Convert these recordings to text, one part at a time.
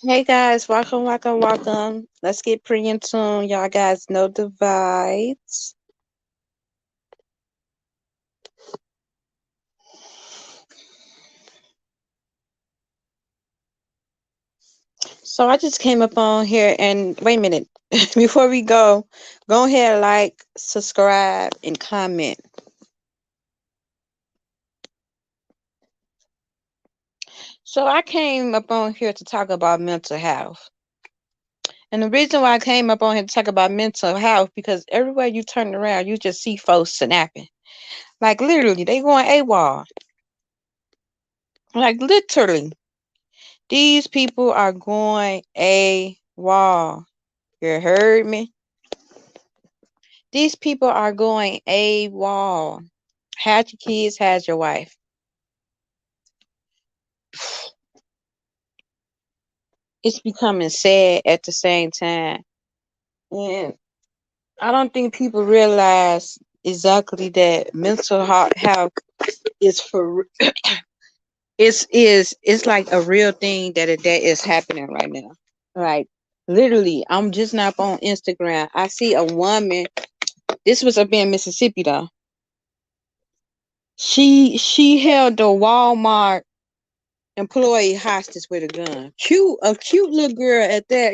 Hey guys, welcome. Let's get pretty in tune. Y'all guys know the vibes. So I just came up on here and wait a minute. Before we go ahead, like, subscribe, and comment. So I came up on here to talk about mental health. And the reason why I came up on here to talk about mental health because everywhere you turn around, you just see folks snapping. Like literally, they going AWOL. Like literally. These people are going AWOL. You heard me? These people are going AWOL. Had your kids, had your wife. It's becoming sad at the same time. And I don't think people realize exactly that mental health is for it's like a real thing that is happening right now. Like literally, I'm just not on Instagram. I see a woman. This was up in Mississippi though. She held the Walmart employee hostage with a gun. A cute little girl at that.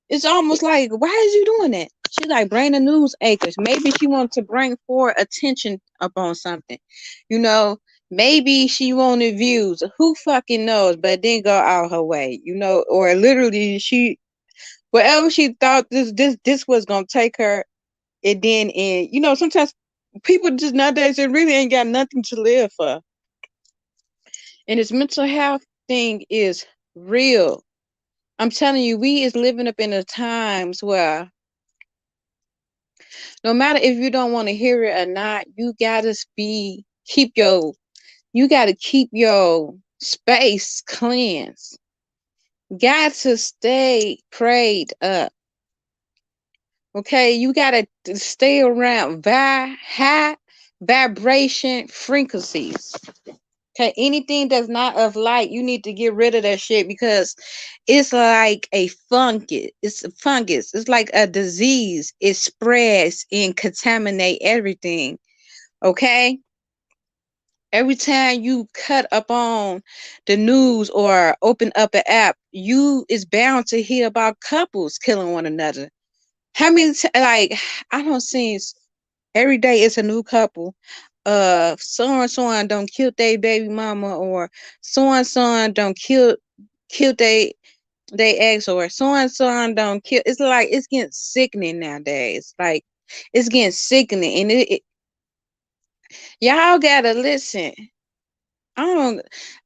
It's almost like, why is you doing that? She's like, bring the news anchors. Maybe she wanted to bring forward attention upon something. You know, maybe she wanted views. Who fucking knows? But it didn't go out her way. Or literally whatever she thought this was gonna take her, it didn't end. Sometimes people just nowadays they really ain't got nothing to live for. And this mental health thing is real. I'm telling you, we is living up in the times where no matter if you don't want to hear it or not, you gotta keep your space cleansed. Got to stay prayed up. Okay, you gotta stay around high vibration frequencies. Okay, anything that's not of light, you need to get rid of that shit because it's like a fungus. It's a fungus. It's like a disease. It spreads and contaminate everything. Okay? Every time you cut up on the news or open up an app, you is bound to hear about couples killing one another. How many like I don't see every day it's a new couple. So and so don't kill their baby mama, or so and so don't kill they ex, or so and so don't kill. It's like it's getting sickening nowadays. Like it's getting sickening, and y'all gotta listen. I don't.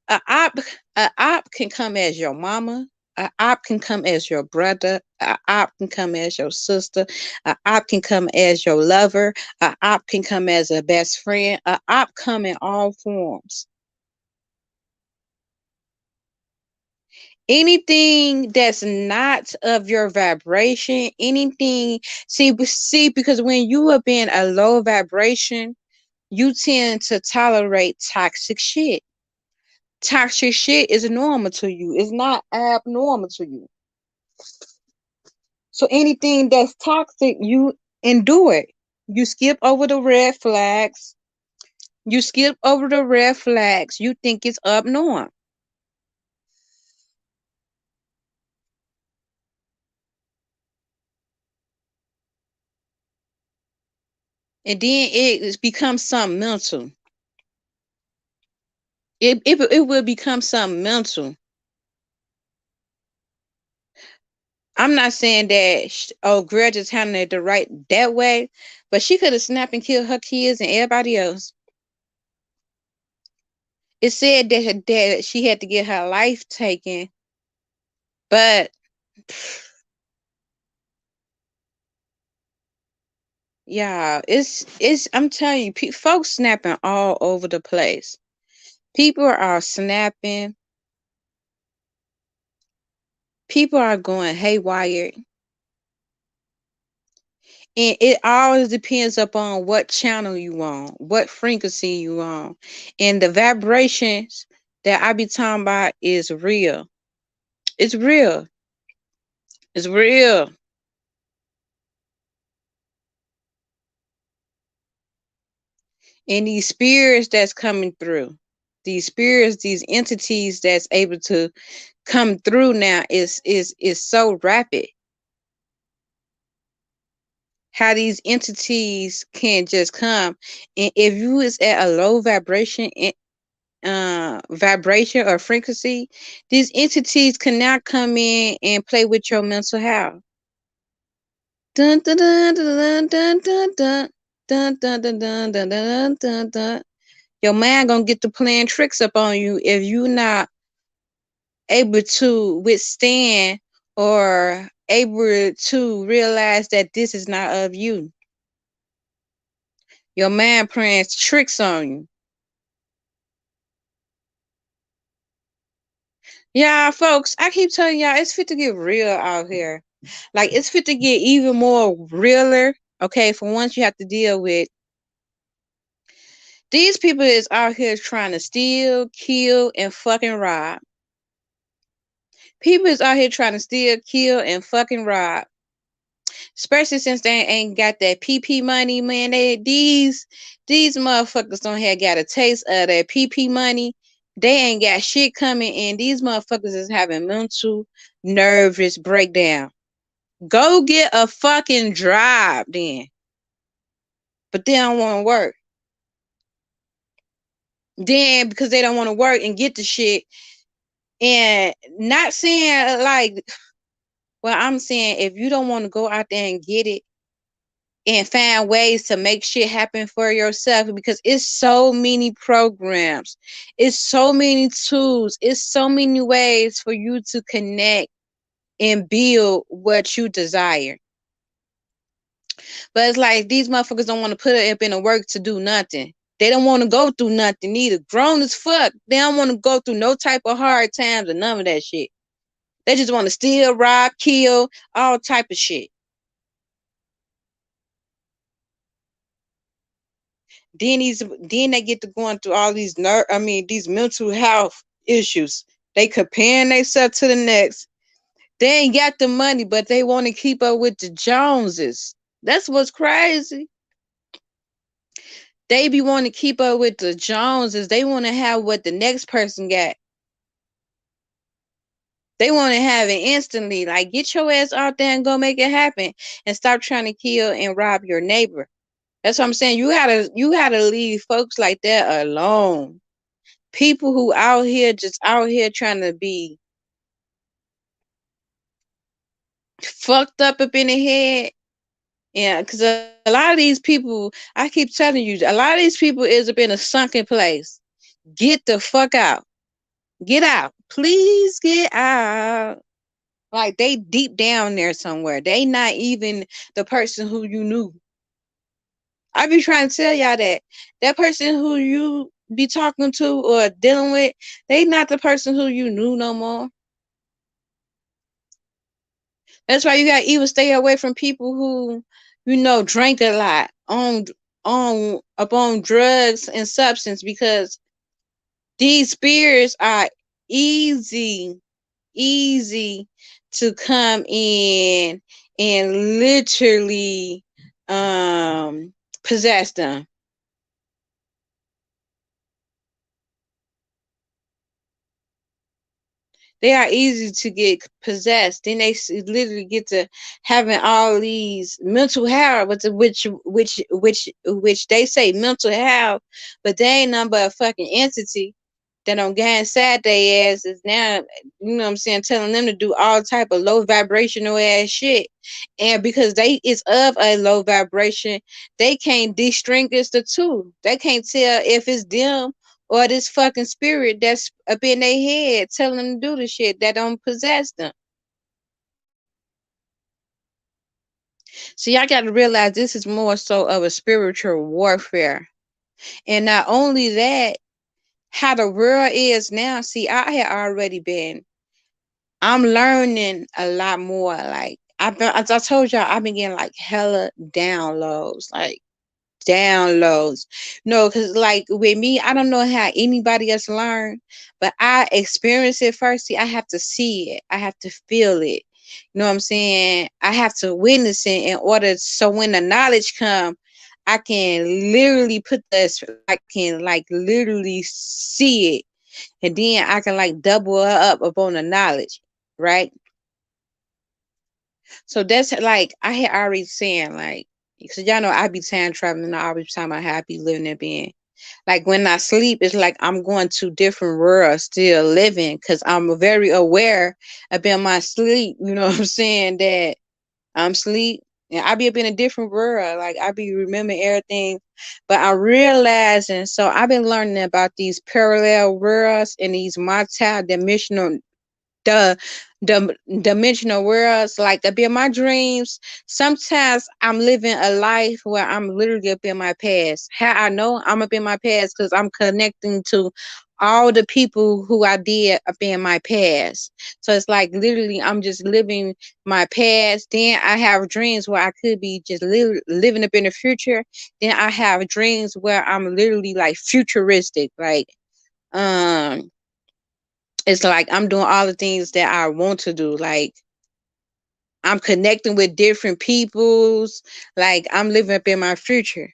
A op, a op can come as your mama. A op can come as your brother. A op can come as your sister. A op can come as your lover. A op can come as a best friend. A op come in all forms. Anything that's not of your vibration, anything. See, because when you are being a low vibration, you tend to tolerate toxic shit. Toxic shit is normal to you. It's not abnormal to you. So anything that's toxic, you endure it. You skip over the red flags. You skip over the red flags. You think it's abnormal. And then it becomes something mental. It will become something mental. I'm not saying that, girl just handled it the right that way, but she could have snapped and killed her kids and everybody else. It said that she had to get her life taken, but yeah, it's. I'm telling you, folks snapping all over the place. People are snapping. People are going haywire, and it always depends upon what channel you on, what frequency you on, and the vibrations that I be talking about is real. It's real. It's real. And these spirits that's coming through, these spirits, these entities that's able to come through now is so rapid. How these entities can just come, and if you is at a low vibration or frequency, these entities can now come in and play with your mental health. Dun dun dun dun dun dun dun dun dun dun dun dun dun dun dun. Your mind gonna get to playing tricks up on you if you not able to withstand or able to realize that this is not of you. Your mind playing tricks on you. Yeah, folks, I keep telling y'all it's fit to get real out here. Like it's fit to get even more realer. Okay, for once you have to deal with these people is out here trying to steal, kill, and fucking rob. People is out here trying to steal, kill, and fucking rob. Especially since they ain't got that PP money, man. These motherfuckers don't have got a taste of that PP money. They ain't got shit coming in. These motherfuckers is having mental nervous breakdown. Go get a fucking job then. But they don't want to work. Then because they don't want to work and get the shit. And not saying like, well, I'm saying if you don't want to go out there and get it and find ways to make shit happen for yourself, because it's so many programs, it's so many tools, it's so many ways for you to connect and build what you desire. But it's like these motherfuckers don't want to put it up in the work to do nothing. They don't want to go through nothing either. Grown as fuck. They don't want to go through no type of hard times or none of that shit. They just want to steal, rob, kill, all type of shit. Then they get to going through all these these mental health issues. They comparing themselves to the next. They ain't got the money, but they want to keep up with the Joneses. That's what's crazy. They be wanting to keep up with the Joneses. They want to have what the next person got. They want to have it instantly. Like, get your ass out there and go make it happen, and stop trying to kill and rob your neighbor. That's what I'm saying. You gotta leave folks like that alone. People who just out here trying to be fucked up in the head. Yeah, because a lot of these people, I keep telling you, a lot of these people is up in a sunken place. Get the fuck out. Get out. Please get out. Like they deep down there somewhere. They not even the person who you knew. I be trying to tell y'all that person who you be talking to or dealing with, they not the person who you knew no more. That's why you gotta even stay away from people who, drink a lot on drugs and substance, because these spirits are easy, easy to come in and literally possess them. They are easy to get possessed. Then they literally get to having all these mental health, which they say mental health, but they ain't nothing but a fucking entity that on get inside their ass is now, you know what I'm saying, telling them to do all type of low vibrational ass shit. And because they is of a low vibration, they can't distinguish the two. They can't tell if it's them or this fucking spirit that's up in their head telling them to do the shit that don't possess them. So y'all got to realize this is more so of a spiritual warfare. And not only that, how the world is now. See, I had already been. I'm learning a lot more. Like as I told y'all, I've been getting like hella downloads, like downloads. No, because like with me, I don't know how anybody else learn, but I experience it first. See, I have to see it, I have to feel it. You know what I'm saying? I have to witness it in order so when the knowledge come, I can literally put this, I can like literally see it, and then I can like double up upon the knowledge, right? So that's like I had already saying like, so y'all know I be time traveling. I always talking about how I be living and being. Like when I sleep, it's like I'm going to different worlds, still living, because I'm very aware about my sleep. You know what I'm saying? That I'm sleep. And I be up in a different world. Like I be remembering everything. But I'm realizing, so I've been learning about these parallel worlds and these multi-dimensional the dimensional worlds, like up in my dreams. Sometimes I'm living a life where I'm literally up in my past. How I know I'm up in my past because I'm connecting to all the people who I did up in my past. So it's like literally I'm just living my past. Then I have dreams where I could be just living up in the future. Then I have dreams where I'm literally like futuristic, like um it's like I'm doing all the things that I want to do. Like I'm connecting with different peoples. Like I'm living up in my future.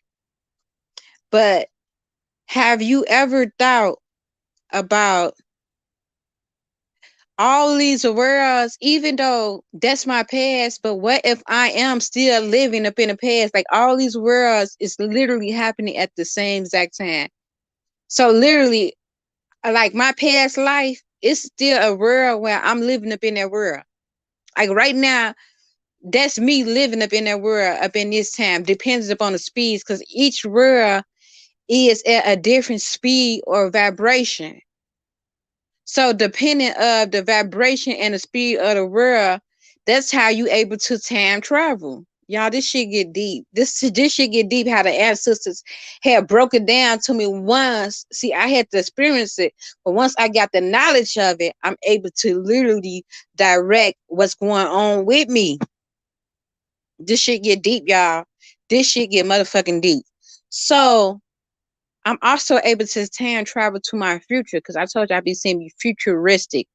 But have you ever thought about all these worlds, even though that's my past, but what if I am still living up in the past? Like all these worlds is literally happening at the same exact time. So literally, like my past life is still a world where I'm living up in that world. Like right now, that's me living up in that world up in this time. Depends upon the speeds, because each world is at a different speed or vibration. So depending of the vibration and the speed of the world, that's how you able to time travel. Y'all, this shit get deep. This shit get deep. How the ancestors had broken down to me once. See, I had to experience it, but once I got the knowledge of it, I'm able to literally direct what's going on with me. This shit get deep, y'all. This shit get motherfucking deep. So I'm also able to time travel to my future because I told you I'd be seeing me futuristic.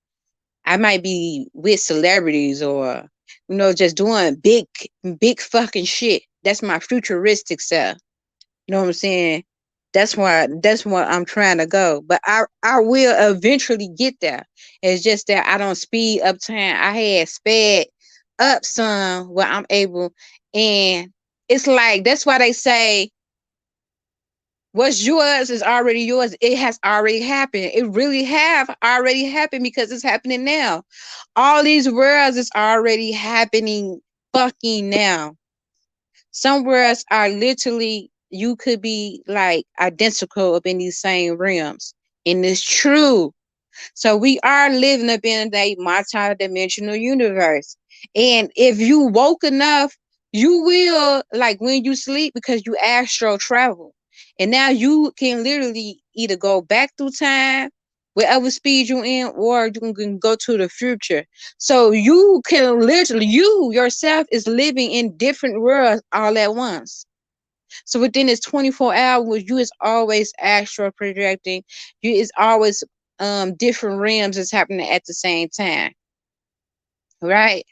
I might be with celebrities or just doing big fucking shit. That's my futuristic self. You know what I'm saying? That's why I'm trying to go. But I will eventually get there. It's just that I don't speed up time. I had sped up some where I'm able, and it's like that's why they say what's yours is already yours. It has already happened. It really have already happened because it's happening now. All these worlds is already happening fucking now. Some worlds are literally you could be like identical up in these same realms. And it's true. So we are living up in a multi-dimensional universe. And if you woke enough, you will like when you sleep because you astral travel. And now you can literally either go back through time, wherever speed you in, or you can go to the future. So you can literally, you yourself is living in different worlds all at once. So within this 24 hours, you is always astral projecting. You is always different realms is happening at the same time. Right.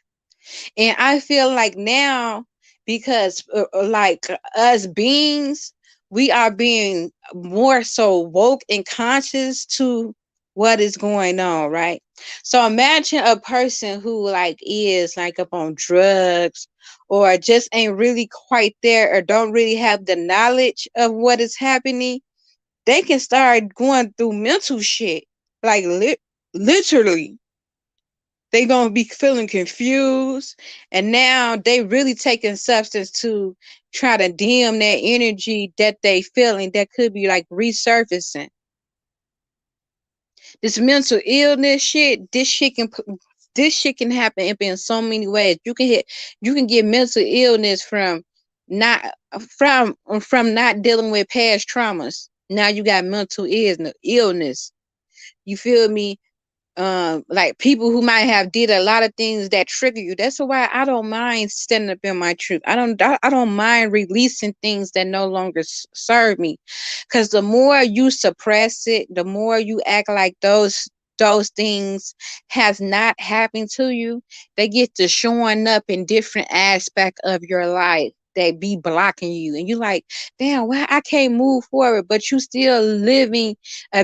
And I feel like now, because like us beings, we are being more so woke and conscious to what is going on, right? So imagine a person who like is like up on drugs or just ain't really quite there or don't really have the knowledge of what is happening. They can start going through mental shit, like literally they gonna be feeling confused, and now they really taking substance to try to dim that energy that they feeling that could be like resurfacing. This mental illness shit, this shit can happen in so many ways. You can get mental illness not from not dealing with past traumas. Now you got mental illness. You feel me? like people who might have did a lot of things that trigger you. That's why I don't mind standing up in my truth. I don't mind releasing things that no longer serve me, because the more you suppress it, the more you act like those things has not happened to you. They get to showing up in different aspects of your life. They be blocking you, and you like, damn, why I can't move forward, but you still living,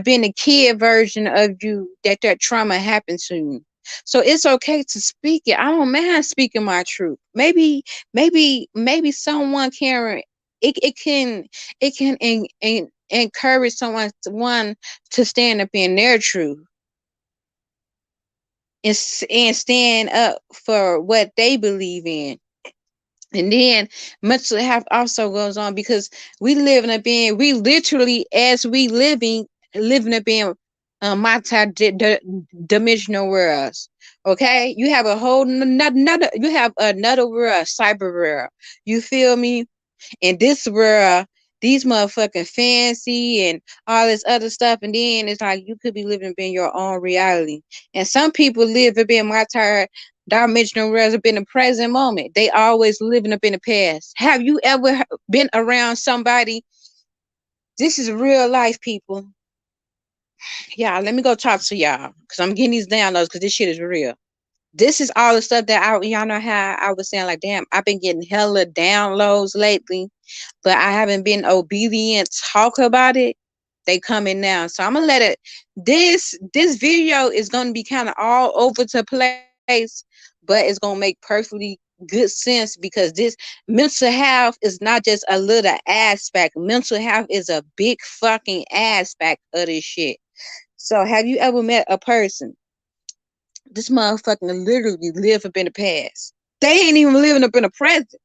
being a kid version of you that trauma happened to you. So it's okay to speak it. I don't mind speaking my truth. Maybe someone can, it can encourage someone to stand up in their truth, and stand up for what they believe in. And then mental health also goes on, because we literally, as we living up in multi-dimensional worlds. Okay, you have a whole another, you have another world, cyber world. You feel me? In this world, these motherfucking fancy and all this other stuff, and then it's like you could be living in your own reality. And some people live in being dimensional worlds up in the present moment. They always living up in the past. Have you ever been around somebody? This is real life, people. Yeah, let me go talk to y'all, because I'm getting these downloads, because this shit is real. This is all the stuff that y'all know how I was saying, like, damn, I've been getting hella downloads lately, but I haven't been obedient talk about it. They coming now. So I'm gonna let it, this video is gonna be kind of all over the place, but it's gonna make perfectly good sense, because this mental health is not just a little aspect. Mental health is a big fucking aspect of this shit. So have you ever met a person, this motherfucker literally live up in the past? They ain't even living up in the present.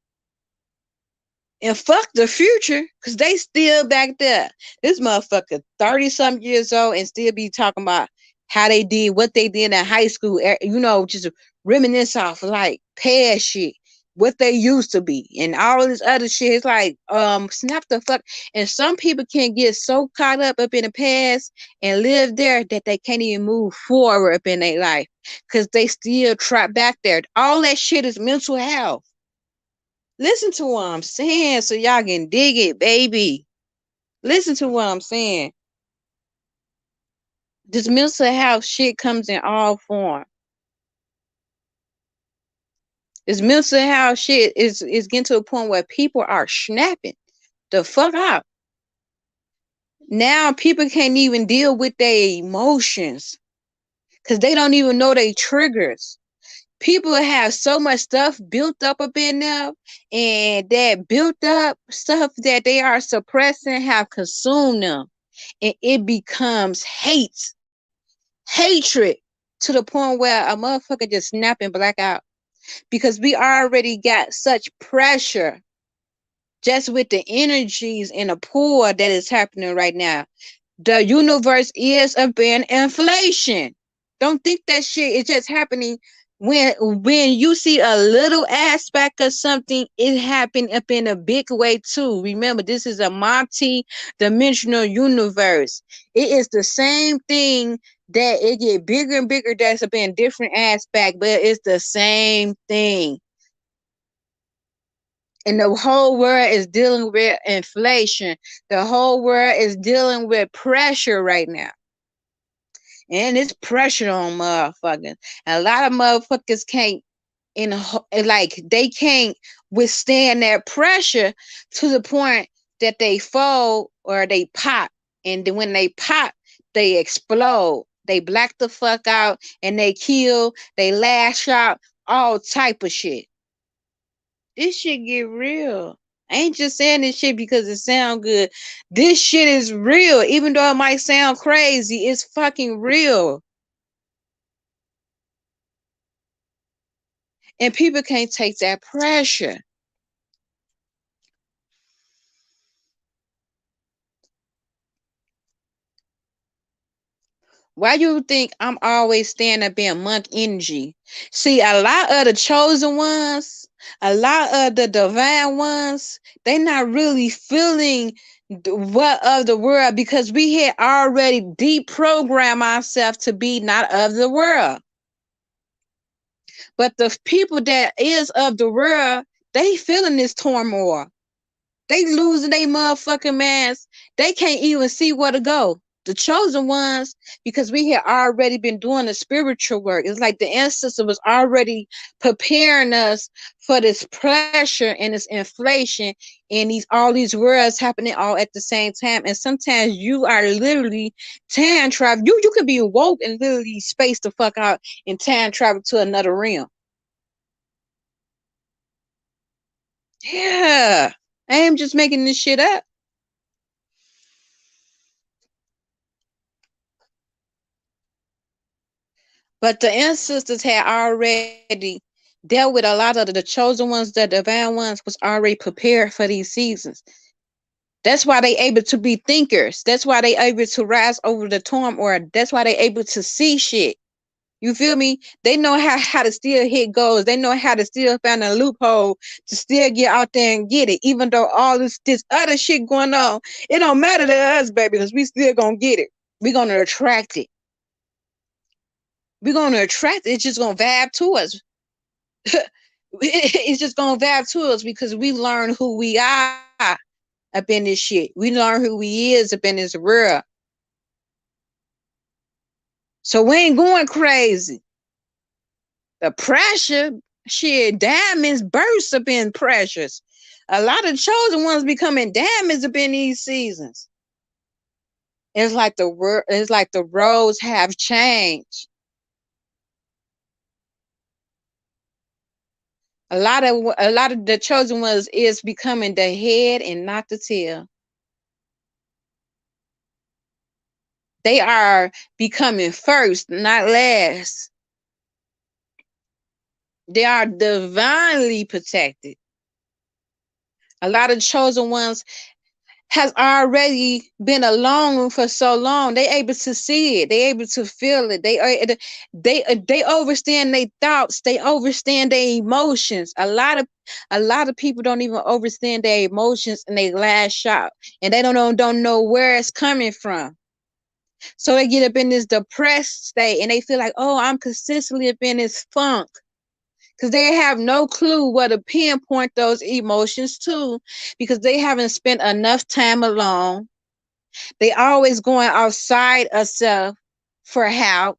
And fuck the future, because they still back there. This motherfucker 30 some years old and still be talking about how they did, what they did in high school, just reminisce off like past shit, what they used to be, and all this other shit. It's like, snap the fuck. And some people can get so caught up in the past and live there that they can't even move forward up in their life, because they still trapped back there. All that shit is mental health. Listen to what I'm saying so y'all can dig it, baby. Listen to what I'm saying. This mental health shit comes in all form. This mental health shit is getting to a point where people are snapping the fuck out. Now people can't even deal with their emotions, because they don't even know their triggers. People have so much stuff built up in them, and that built up stuff that they are suppressing have consumed them, and it becomes hatred, to the point where a motherfucker just snap and black out, because we already got such pressure just with the energies and the poor that is happening right now. The universe is a been inflation. Don't think that shit is just happening when you see a little aspect of something, it happened up in a big way too. Remember, this is a multi-dimensional universe. It is the same thing that it get bigger and bigger. That's up in different aspect, but it's the same thing. And the whole world is dealing with inflation. The whole world is dealing with pressure right now. And it's pressure on motherfuckers. And a lot of motherfuckers can't, like, they can't withstand that pressure to the point that they fall or they pop. And then when they pop, they explode. They black the fuck out, and they kill, they lash out, all type of shit. This shit get real. I ain't just saying this shit because it sound good. This shit is real. Even though it might sound crazy, it's fucking real. And people can't take that pressure. Why you think I'm always standing up in monk energy? See, a lot of the chosen ones, a lot of the divine ones, they not really feeling What of the world? Because we had already deprogrammed ourselves to be not of the world. But the people that is of the world, they feeling this turmoil. They losing their motherfucking minds. They can't even see where to go. The chosen ones, because we had already been doing the spiritual work. It's like the ancestor was already preparing us for this pressure and this inflation and all these worlds happening all at the same time. And sometimes you are literally time travel. You could be woke and literally space the fuck out and time travel to another realm. Yeah. I am just making this shit up. But the ancestors had already dealt with a lot of the chosen ones, the divine ones was already prepared for these seasons. That's why they able to be thinkers. That's why they able to rise over the turmoil. That's why they able to see shit. You feel me? They know how to still hit goals. They know how to still find a loophole to still get out there and get it. Even though all this other shit going on, it don't matter to us, baby, because we still gonna get it. We gonna attract it. We gonna attract it. It's just gonna vibe to us. It's just gonna vibe to us because we learn who we are up in this shit. We learn who we is up in this world. So we ain't going crazy. The pressure, shit, diamonds burst up in pressures. A lot of chosen ones becoming diamonds up in these seasons. It's like the roads have changed. A lot of the chosen ones is becoming the head and not the tail. They are becoming first, not last. They are divinely protected. A lot of chosen ones has already been alone for so long. They able to see it. They able to feel it. They understand their thoughts. They understand their emotions. A lot of people don't even understand their emotions and they lash out and they don't know where it's coming from. So they get up in this depressed state and they feel like, oh, I'm consistently up in this funk. Because they have no clue where to pinpoint those emotions to because they haven't spent enough time alone. They always going outside of self for help.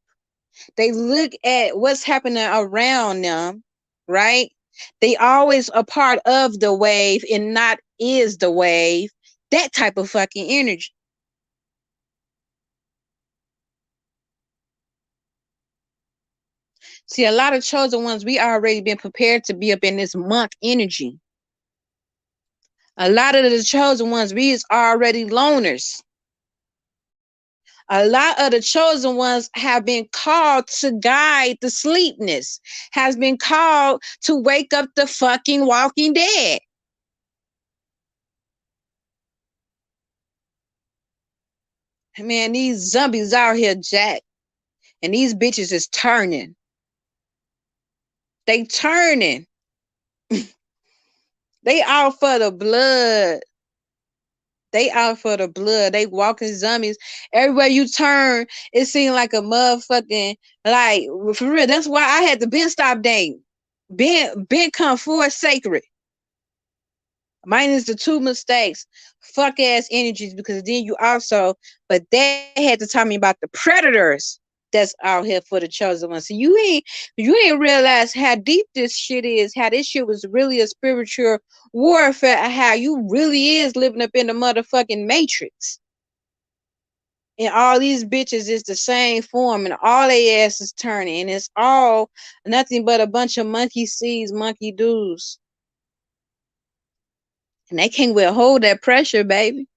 They look at what's happening around them, right? They always a part of the wave and not is the wave. That type of fucking energy. See, a lot of chosen ones, we already been prepared to be up in this monk energy. A lot of the chosen ones, we is already loners. A lot of the chosen ones have been called to guide the sleepness, has been called to wake up the fucking walking dead. Man, these zombies out here, Jack, and these bitches is turning. They turning. They out for the blood. They out for the blood. They walking zombies. Everywhere you turn, it seems like a motherfucking, like, for real. That's why I had to Ben stop dating. Ben come forth sacred. Minus the two mistakes. Fuck ass energies, because then you also, but they had to tell me about the predators that's out here for the chosen ones. So you ain't realize how deep this shit is, how this shit was really a spiritual warfare, how you really is living up in the motherfucking matrix. And all these bitches is the same form, and all they ass is turning, and it's all nothing but a bunch of monkey seeds, monkey doos. And they can't withhold that pressure, baby.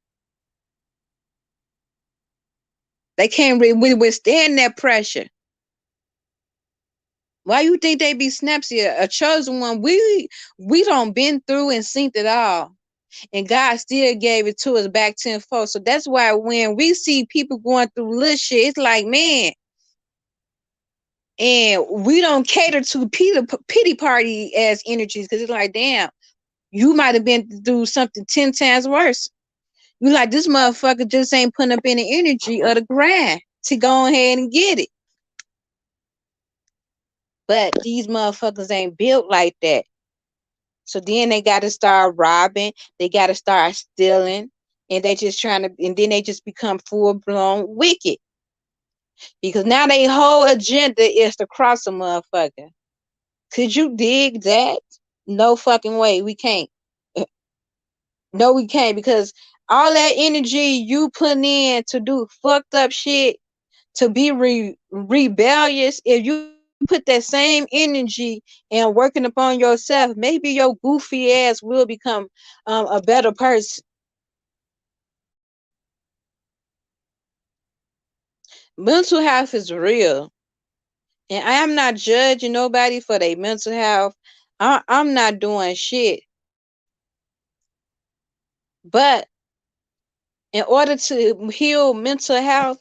They can't withstand that pressure. Why you think they be snapsy? A chosen one, we don't been through and seen it all. And God still gave it to us back tenfold. So that's why when we see people going through little shit, it's like, man, and we don't cater to pity party as energies because it's like, damn, you might have been through something 10 times worse. You like, this motherfucker just ain't putting up any energy or the grind to go ahead and get it. But these motherfuckers ain't built like that. So then they got to start robbing. They got to start stealing. And they just trying to, and then they just become full blown wicked. Because now they whole agenda is to cross a motherfucker. Could you dig that? No fucking way. We can't. No, we can't, because all that energy you putting in to do fucked up shit, to be rebellious, if you put that same energy and working upon yourself, maybe your goofy ass will become a better person. Mental health is real. And I am not judging nobody for their mental health. I'm not doing shit. But in order to heal mental health,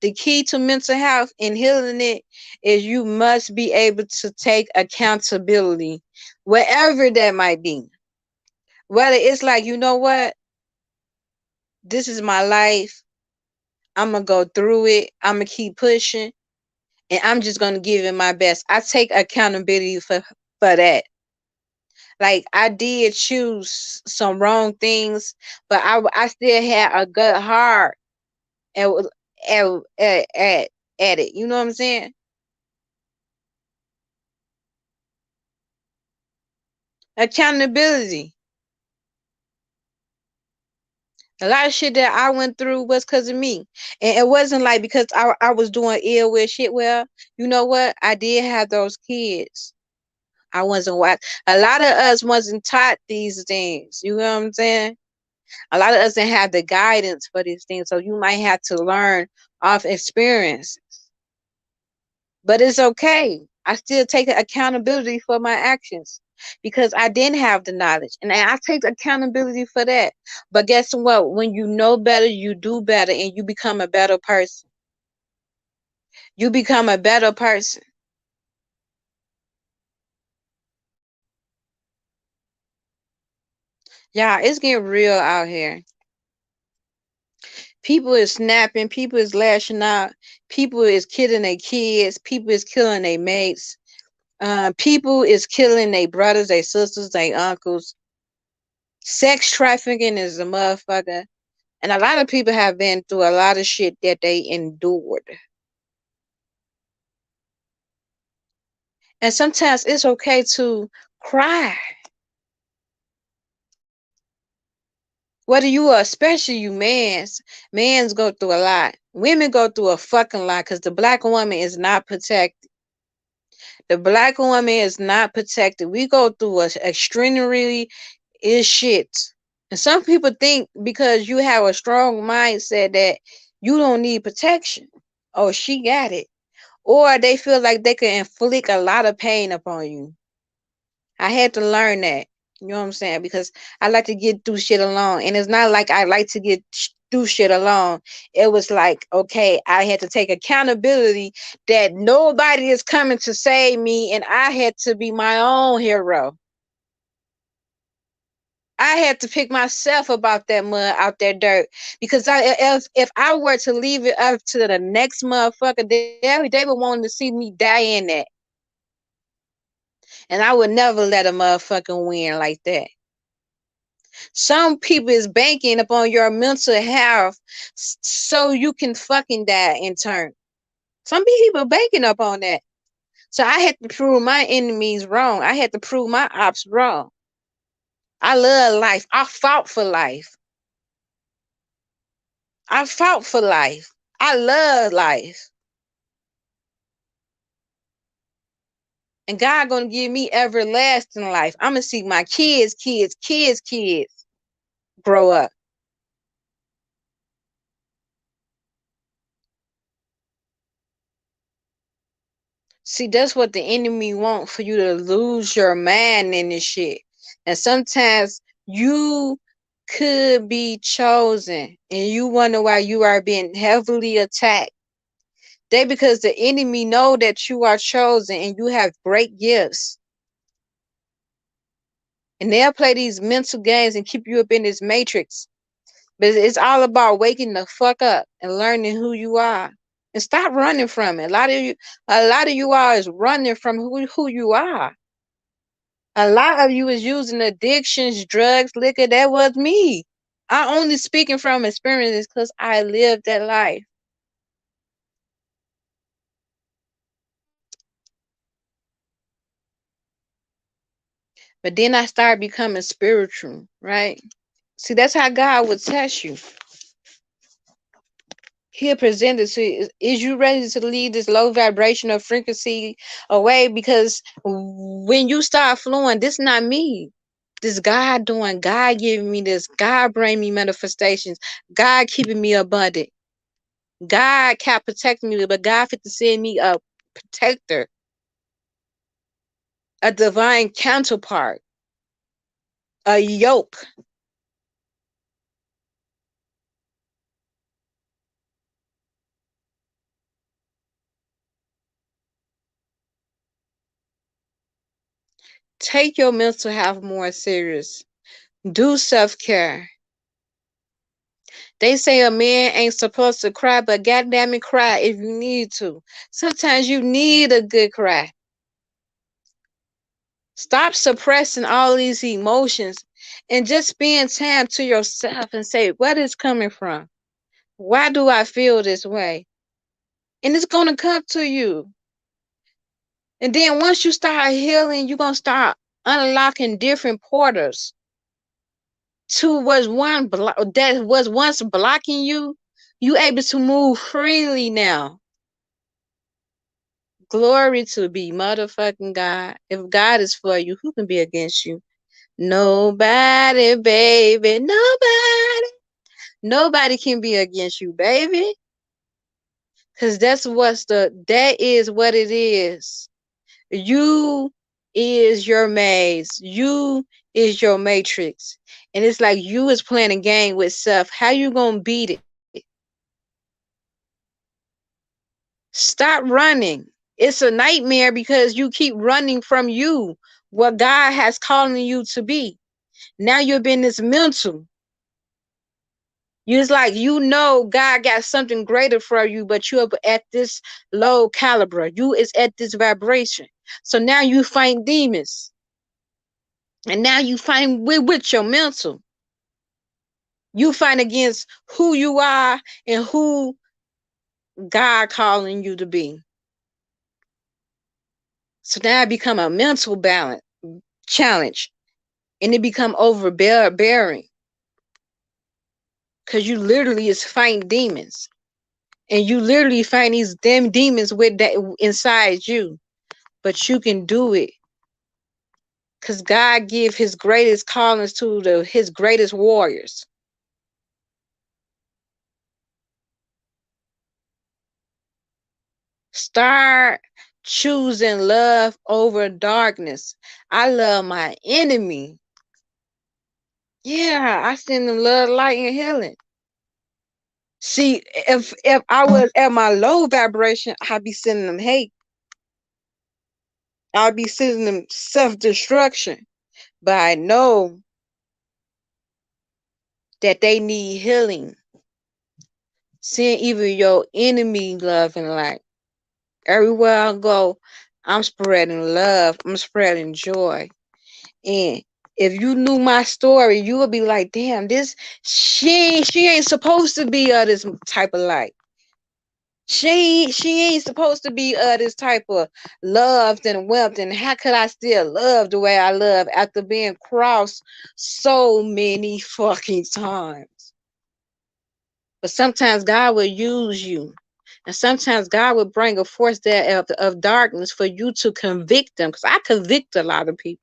the key to mental health and healing it is you must be able to take accountability, wherever that might be. Whether it's like, you know what, this is my life. I'm going to go through it. I'm going to keep pushing. And I'm just going to give it my best. I take accountability for that. Like, I did choose some wrong things, but I still had a good heart at, at, at it. You know what I'm saying? Accountability. A lot of shit that I went through was because of me. And it wasn't like because I was doing ill with shit. Well, you know what? I did have those kids. I wasn't what a lot of us wasn't taught these things. You know what I'm saying? A lot of us didn't have the guidance for these things. So you might have to learn off experience. But it's okay. I still take accountability for my actions because I didn't have the knowledge. And I take accountability for that. But guess what? When you know better, you do better and you become a better person. You become a better person. Yeah, it's getting real out here. People is snapping, people is lashing out, people is killing their kids, people is killing their mates, people is killing their brothers, their sisters, their uncles. Sex trafficking is a motherfucker. And a lot of people have been through a lot of shit that they endured. And sometimes it's okay to cry. Whether you are, especially you mans go through a lot. Women go through a fucking lot because the black woman is not protected. The black woman is not protected. We go through a extremely is shit. And some people think because you have a strong mindset that you don't need protection. Oh, she got it. Or they feel like they can inflict a lot of pain upon you. I had to learn that. You know what I'm saying? Because I like to get through shit alone. And it's not like I like to get through shit alone. It was like, okay, I had to take accountability that nobody is coming to save me. And I had to be my own hero. I had to pick myself up out that mud, out that dirt, because if I were to leave it up to the next motherfucker, they would want to see me die in that, and I would never let a motherfucker win like that. Some people is banking upon your mental health so you can fucking die in turn. Some people banking up on that. So I had to prove my enemies wrong. I had to prove my ops wrong. I love life. I fought for life. I fought for life. I love life. And God gonna give me everlasting life. I'm gonna see my kids grow up. See, that's what the enemy want, for you to lose your mind in this shit. And sometimes you could be chosen and you wonder why you are being heavily attacked. They, because the enemy know that you are chosen and you have great gifts. And they'll play these mental games and keep you up in this matrix But it's all about waking the fuck up and learning who you are. And stop running from it. A lot of you all is running from who you are. A lot of you is using addictions, drugs, liquor. That was me. I only speaking from experiences because I lived that life. But then I started becoming spiritual, right? See, that's how God would test you. He'll present it to you. Is you ready to leave this low vibrational frequency away? Because when you start flowing, this not me. This God doing, God giving me this, God bring me manifestations, God keeping me abundant. God can't protect me, but God fit to send me a protector, a divine counterpart, a yoke. Take your mental health more serious. Do self-care. They say a man ain't supposed to cry, but goddamn it, cry if you need to. Sometimes you need a good cry. Stop suppressing all these emotions and just spend time to yourself and say, where is coming from? Why do I feel this way? And it's gonna come to you. And then once you start healing, you're gonna start unlocking different portals to that was once blocking you. You able to move freely now. Glory to be motherfucking God. If God is for you, who can be against you? Nobody, baby. Nobody. Nobody can be against you, baby. Cause that is what it is. You is your maze. You is your matrix. And it's like you is playing a game with self. How you gonna beat it? Stop running. It's a nightmare because you keep running from you, what God has calling you to be. Now you've been this mental. It's like God got something greater for you, but you're at this low caliber. You is at this vibration. So now you fight demons. And now you fight with your mental. You fight against who you are and who God calling you to be. So now it become a mental balance challenge. And it become overbearing. Because you literally is fighting demons. And you literally find these damn demons with that inside you. But you can do it. Because God give his greatest callings to his greatest warriors. Start choosing love over darkness. I love my enemy. Yeah, I send them love, light, and healing. See, if I was at my low vibration, I'd be sending them hate. I'd be sending them self-destruction. But I know that they need healing. Send even your enemy love and light. Everywhere I go, I'm spreading love. I'm spreading joy. And if you knew my story, you would be like, damn, she ain't supposed to be this type of light. She ain't supposed to be this type of loved and wealth. And how could I still love the way I love after being crossed so many fucking times? But sometimes God will use you. And sometimes God will bring a force there of darkness for you to convict them. Because I convict a lot of people.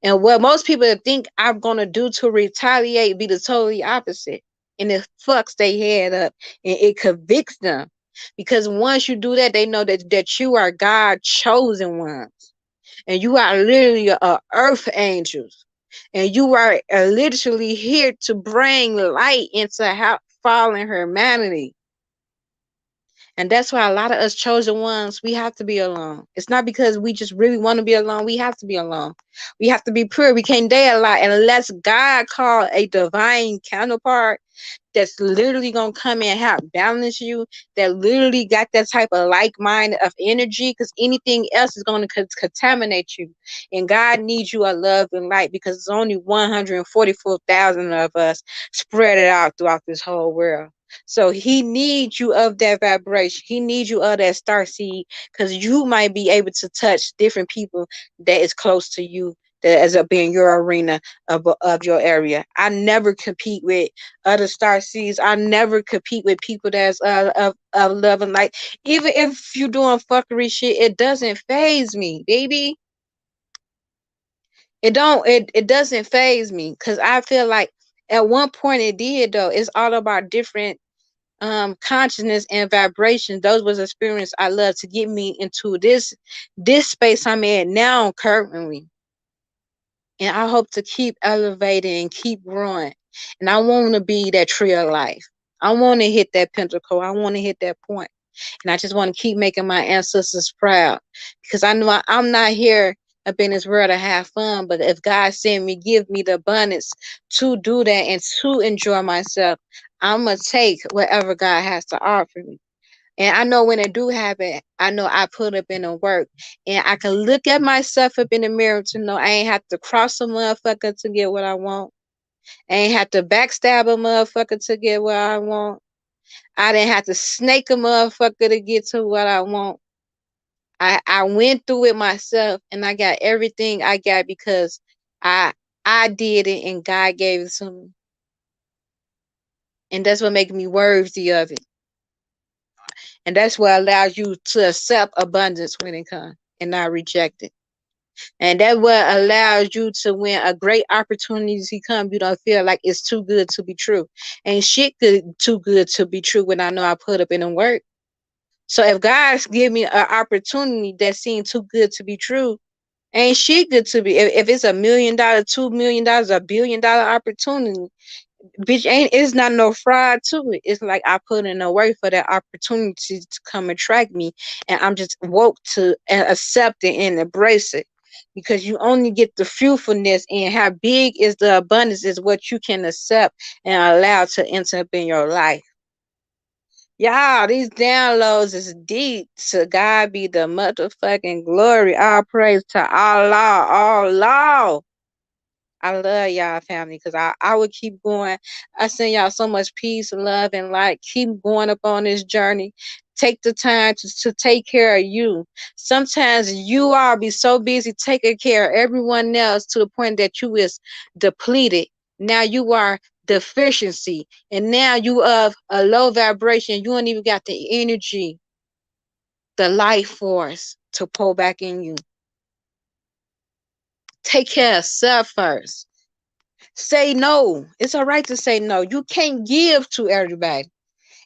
And what most people think I'm going to do to retaliate be the totally opposite. And it fucks their head up and it convicts them. Because once you do that, they know that you are God chosen ones. And you are literally a earth angels. And you are literally here to bring light into fallen humanity. And that's why a lot of us chosen ones, we have to be alone. It's not because we just really want to be alone. We have to be alone. We have to be pure. We can't date a lot unless God called a divine counterpart that's literally gonna come and help balance you, that literally got that type of like mind of energy, because anything else is gonna contaminate you. And God needs you a love and light, because it's only 144,000 of us spread it out throughout this whole world. So he needs you of that vibration. He needs you of that star seed, because you might be able to touch different people that is close to you, that is up in your arena of your area. I never compete with other star seeds. I never compete with people that's of love and light. Even if you doing fuckery shit, it doesn't phase me, baby. It doesn't phase me, because I feel like at one point it did though. It's all about different consciousness and vibration. Those was experience I love to get me into this space I'm in now currently. And I hope to keep elevating and keep growing. And I want to be that tree of life. I want to hit that pinnacle. I want to hit that point. And I just want to keep making my ancestors proud, because I know I'm not here up in this world to have fun. But if God sent me, give me the abundance to do that and to enjoy myself, I'm going to take whatever God has to offer me. And I know when it do happen, I know I put up in the work. And I can look at myself up in the mirror to know I ain't have to cross a motherfucker to get what I want. I ain't have to backstab a motherfucker to get what I want. I didn't have to snake a motherfucker to get to what I want. I went through it myself, and I got everything I got because I I did it and God gave it to me. And that's what makes me worthy of it. And that's what allows you to accept abundance when it comes and not reject it. And that what allows you to, when a great opportunity come, you don't feel like it's too good to be true. Ain't shit too good to be true when I know I put up in the work. So if God give me an opportunity that seems too good to be true, ain't shit good to be. If it's $1 million, $2 million, $1 billion opportunity, bitch, ain't it's not no fraud to it. It's like I put in a work for that opportunity to come attract me, and I'm just woke to accept it and embrace it. Because you only get the fruitfulness, and how big is the abundance is what you can accept and allow to enter up in your life. Y'all, these downloads is deep. To God be the motherfucking glory. All praise to Allah, Allah. I love y'all family, because I would keep going. I send y'all so much peace, love, and light. Keep going up on this journey. Take the time to take care of you. Sometimes you all be so busy taking care of everyone else to the point that you is depleted. Now you are deficiency. And now you of a low vibration. You don't even got the energy, the life force to pull back in you. Take care of self first. Say no. It's all right to say no. You can't give to everybody.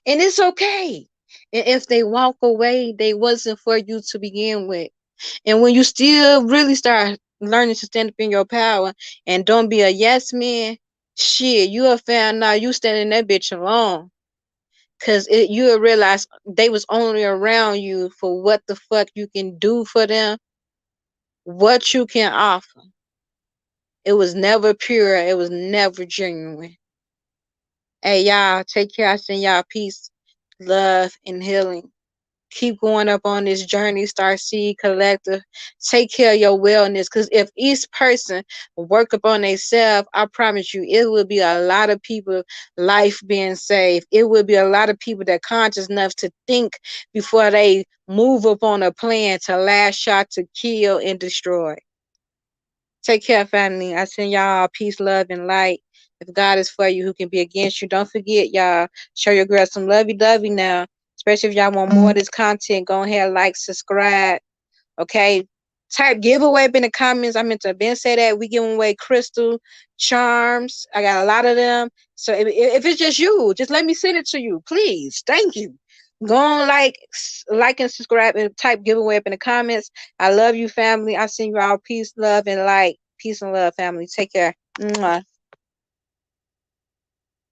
And it's okay. And if they walk away, they wasn't for you to begin with. And when you still really start learning to stand up in your power and don't be a yes man, shit, you have found out you standing that bitch alone. Cause you will realize they was only around you for what the fuck you can do for them, what you can offer. It was never pure. It was never genuine. Hey, y'all, take care. I send y'all peace, love, and healing. Keep going up on this journey, Star Seed Collective. Take care of your wellness, because if each person work upon themselves, I promise you, it will be a lot of people life being saved. It will be a lot of people that conscious enough to think before they move up on a plan to last shot to kill and destroy. Take care, family. I send y'all peace, love, and light. If God is for you, who can be against you? Don't forget, y'all. Show your girl some lovey-dovey now. Especially if y'all want more of this content, go ahead, like, subscribe. Okay? Type giveaway up in the comments. I meant to Ben say that. We giving away crystal charms. I got a lot of them. So if it's just you, just let me send it to you. Please. Thank you. Go on, like and subscribe, and type giveaway up in the comments. I love you, family. I send you all peace, love, and light. Peace and love, family. Take care. Mwah.